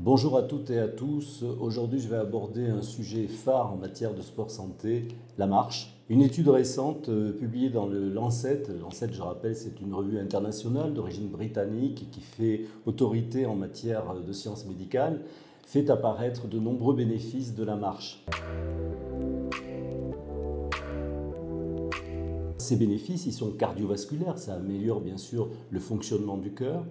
Bonjour à toutes et à tous. Aujourd'hui, je vais aborder un sujet phare en matière de sport santé, la marche. Une étude récente publiée dans le Lancet, je rappelle, c'est une revue internationale d'origine britannique qui fait autorité en matière de sciences médicales, fait apparaître de nombreux bénéfices de la marche. Ces bénéfices, ils sont cardiovasculaires, ça améliore bien sûr le fonctionnement du cœur.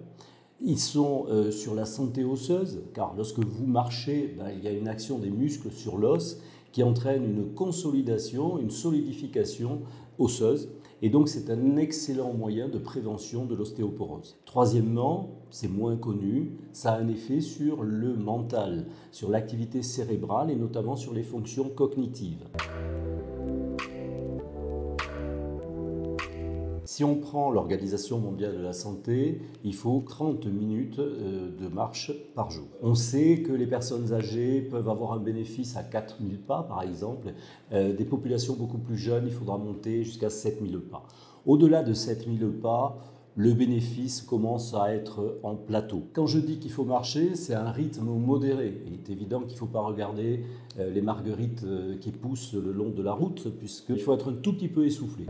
Ils sont sur la santé osseuse, car lorsque vous marchez, il y a une action des muscles sur l'os qui entraîne une consolidation, une solidification osseuse. Et donc c'est un excellent moyen de prévention de l'ostéoporose. Troisièmement, c'est moins connu, ça a un effet sur le mental, sur l'activité cérébrale et notamment sur les fonctions cognitives. Si on prend l'Organisation mondiale de la santé, il faut 30 minutes de marche par jour. On sait que les personnes âgées peuvent avoir un bénéfice à 4000 pas, par exemple. Des populations beaucoup plus jeunes, il faudra monter jusqu'à 7000 pas. Au-delà de 7000 pas, le bénéfice commence à être en plateau. Quand je dis qu'il faut marcher, c'est un rythme modéré. Il est évident qu'il ne faut pas regarder les marguerites qui poussent le long de la route, puisqu'il faut être un tout petit peu essoufflé.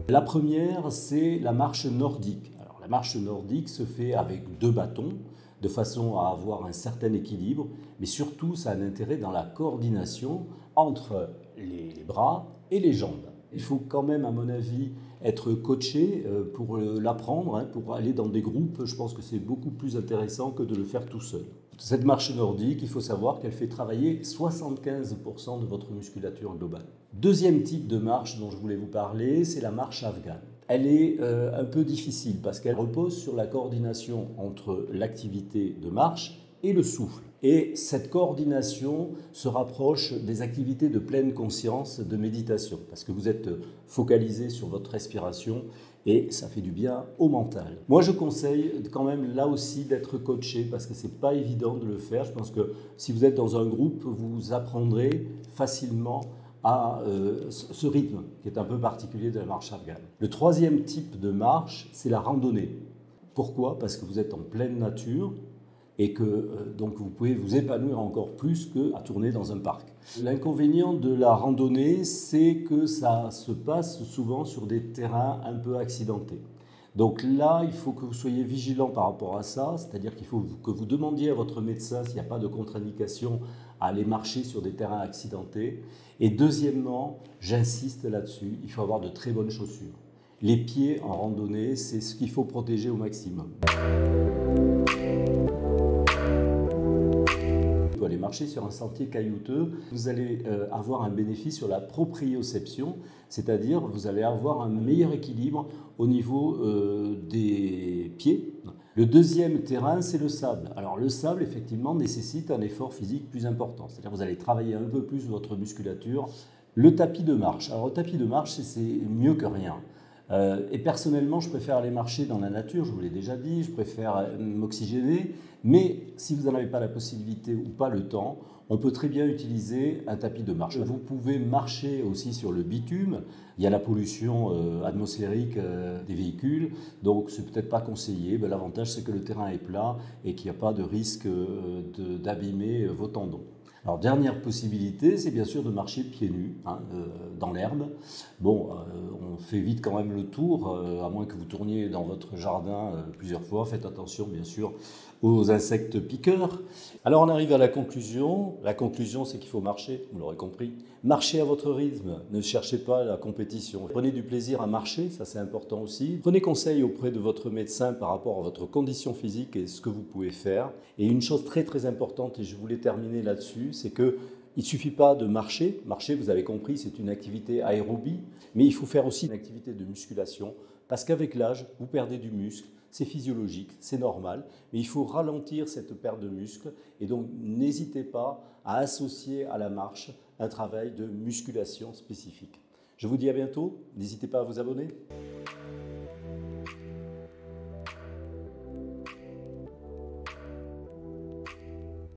La première, c'est la marche nordique. Alors, la marche nordique se fait avec 2 bâtons, de façon à avoir un certain équilibre, mais surtout, ça a un intérêt dans la coordination entre les bras et les jambes. Il faut quand même, à mon avis, être coaché pour l'apprendre, pour aller dans des groupes. Je pense que c'est beaucoup plus intéressant que de le faire tout seul. Cette marche nordique, il faut savoir qu'elle fait travailler 75% de votre musculature globale. Deuxième type de marche dont je voulais vous parler, c'est la marche afghane. Elle est un peu difficile parce qu'elle repose sur la coordination entre l'activité de marche et le souffle. Et cette coordination se rapproche des activités de pleine conscience, de méditation, parce que vous êtes focalisé sur votre respiration et ça fait du bien au mental. Moi, je conseille quand même là aussi d'être coaché parce que c'est pas évident de le faire. Je pense que si vous êtes dans un groupe, vous apprendrez facilement à ce rythme qui est un peu particulier de la marche afghane. Le troisième type de marche, c'est la randonnée. Pourquoi? Parce que vous êtes en pleine nature et que donc vous pouvez vous épanouir encore plus qu'à tourner dans un parc. L'inconvénient de la randonnée, c'est que ça se passe souvent sur des terrains un peu accidentés. Donc là, il faut que vous soyez vigilant par rapport à ça, c'est-à-dire qu'il faut que vous demandiez à votre médecin s'il n'y a pas de contre-indication à aller marcher sur des terrains accidentés. Et deuxièmement, j'insiste là-dessus, il faut avoir de très bonnes chaussures. Les pieds en randonnée, c'est ce qu'il faut protéger au maximum. Vous allez marcher sur un sentier caillouteux, vous allez avoir un bénéfice sur la proprioception, c'est-à-dire vous allez avoir un meilleur équilibre au niveau des pieds. Le deuxième terrain, c'est le sable. Alors le sable, effectivement, nécessite un effort physique plus important, c'est-à-dire que vous allez travailler un peu plus votre musculature. Le tapis de marche. Alors le tapis de marche, c'est mieux que rien. Et personnellement, je préfère aller marcher dans la nature, je vous l'ai déjà dit, je préfère m'oxygéner, mais si vous n'en avez pas la possibilité ou pas le temps, on peut très bien utiliser un tapis de marche. Vous pouvez marcher aussi sur le bitume, il y a la pollution atmosphérique des véhicules, donc c'est peut-être pas conseillé. L'avantage, c'est que le terrain est plat et qu'il n'y a pas de risque d'abîmer vos tendons. Alors, dernière possibilité, c'est bien sûr de marcher pieds nus dans l'herbe. Bon, on fait vite quand même le tour, à moins que vous tourniez dans votre jardin plusieurs fois. Faites attention, bien sûr, aux insectes piqueurs. Alors, on arrive à la conclusion. La conclusion, c'est qu'il faut marcher, vous l'aurez compris. Marchez à votre rythme, ne cherchez pas la compétition. Prenez du plaisir à marcher, ça c'est important aussi. Prenez conseil auprès de votre médecin par rapport à votre condition physique et ce que vous pouvez faire. Et une chose très très importante, et je voulais terminer là-dessus, c'est qu'il ne suffit pas de marcher. Marcher, vous avez compris, c'est une activité aérobie, mais il faut faire aussi une activité de musculation, parce qu'avec l'âge, vous perdez du muscle. C'est physiologique, c'est normal, mais il faut ralentir cette perte de muscle et donc n'hésitez pas à associer à la marche un travail de musculation spécifique. Je vous dis à bientôt, n'hésitez pas à vous abonner.